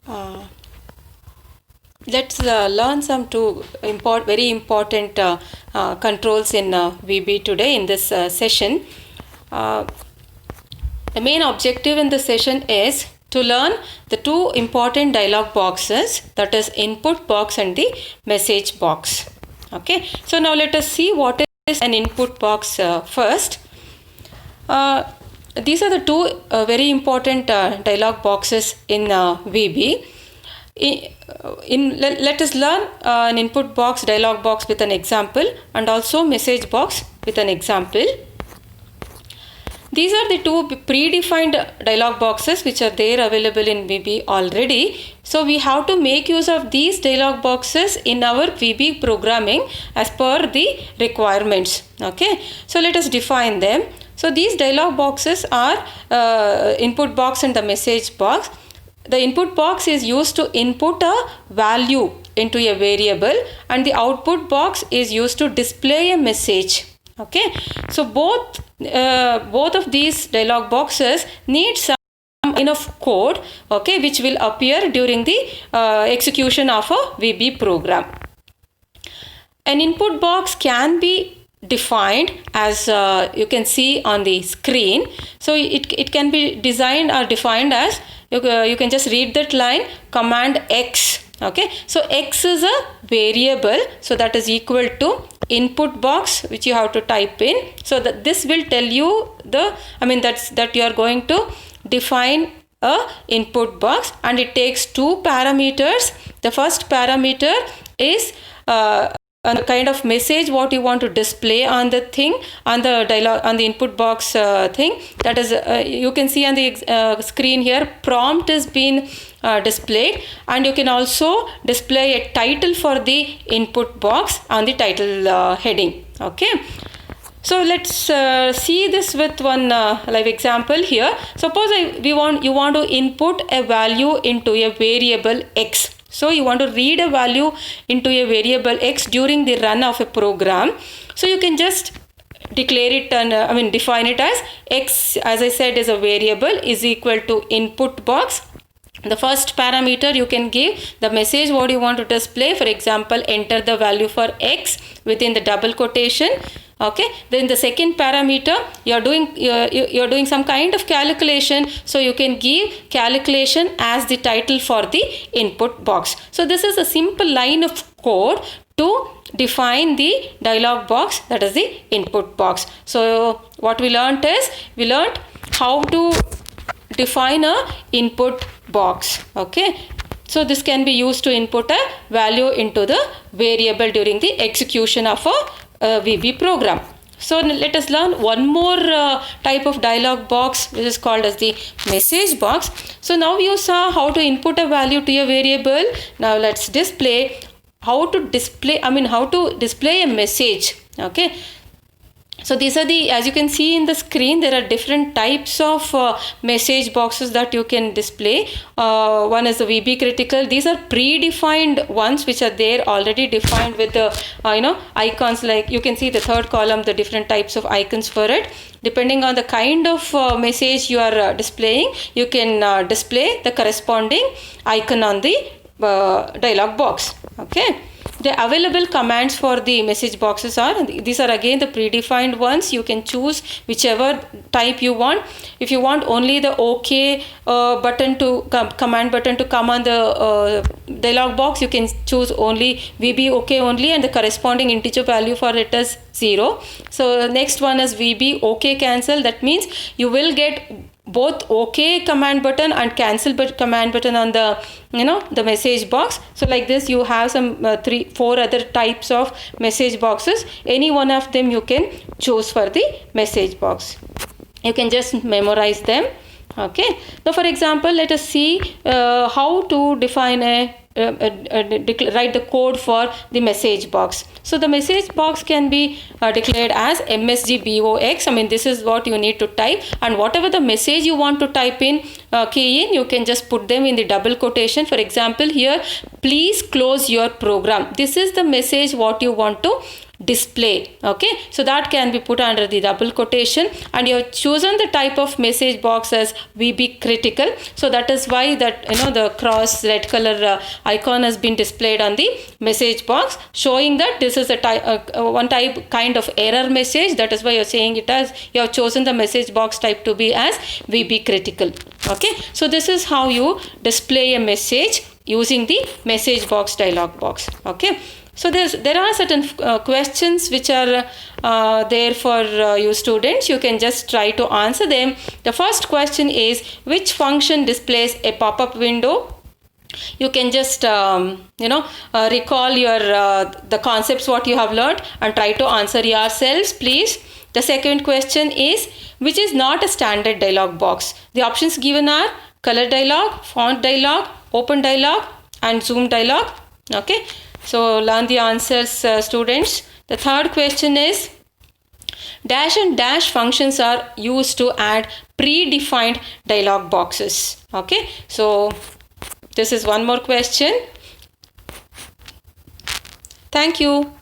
Uh, let's learn some very important controls in VB today in this session. The main objective in this session is to learn the two important dialog boxes, that is input box and the message box. Okay, so now let us see what is an input box first. These are the two very important dialog boxes in VB. Let us learn an input box, dialog box with an example, and also message box with an example. These are the two predefined dialog boxes which are there available in VB already. So we have to make use of these dialog boxes in our VB programming as per the requirements. Okay, so let us define them. So these dialog boxes are input box and the message box. The input box is used to input a value into a variable, and the output box is used to display a message. Okay, so both of these dialog boxes need some enough code, okay, which will appear during the execution of a VB program. An input box can be defined as you can see on the screen. So it can be designed or defined as you can just read that line, command X. Okay, so X is a variable, so that is equal to input box which you have to type in. So that this will tell you that you are going to define a input box, and it takes two parameters. The first parameter is a kind of message what you want to display on the thing, on the dialog, on the input box thing. That is you can see on the screen here, prompt is being displayed, and you can also display a title for the input box on the title heading. Okay, so let's see this with one live example here. Suppose you want to input a value into a variable X. So you want to read a value into a variable X during the run of a program. So you can just declare it and define it as X, as I said, is a variable, is equal to input box. The first parameter you can give the message what you want to display. For example, enter the value for X within the double quotation. Okay, then the second parameter you're doing some kind of calculation, so you can give calculation as the title for the input box. So this is a simple line of code to define the dialog box, that is the input box. So what we learned how to define a input box. Okay, so this can be used to input a value into the variable during the execution of a VB program. So let us learn one more type of dialog box, which is called as the message box. So now you saw how to input a value to a variable. Now let's display how to display a message. Okay, so these are the, as you can see in the screen, there are different types of message boxes that you can display. One is the VB critical. These are predefined ones which are there already defined with the icons, like you can see the third column, the different types of icons for it. Depending on the kind of message you are displaying, you can display the corresponding icon on the dialog box. Okay. The available commands for the message boxes are, these are again the predefined ones. You can choose whichever type you want. If you want only the OK button to command button to come on the dialog box, you can choose only VB OK only, and the corresponding integer value for it is 0. So next one is VB OK cancel. That means you will get both OK command button and cancel command button on the the message box. So like this you have some 3-4 other types of message boxes. Any one of them you can choose for the message box. You can just memorize them. Okay, now for example, let us see how to define write the code for the message box. So the message box can be declared as MSGBOX. This is what you need to type, and whatever the message you want to type in, key in, you can just put them in the double quotation. For example, here, please close your program. This is the message what you want to display. Okay, so that can be put under the double quotation, and you have chosen the type of message box as VB critical. So that is why that the cross red color icon has been displayed on the message box, showing that this is a one type kind of error message. That is why you're saying it as, you have chosen the message box type to be as VB critical. Okay, so this is how you display a message using the message box dialog box. Okay, so there are certain questions which are there for you students. You can just try to answer them. The first question is, which function displays a pop-up window? You can just recall your the concepts what you have learned and try to answer yourselves, please. The second question is, which is not a standard dialog box? The options given are color dialog, font dialog, open dialog, and zoom dialog. Okay, so learn the answers, students. The third question is, dash and dash functions are used to add predefined dialog boxes. Okay, so this is one more question. Thank you.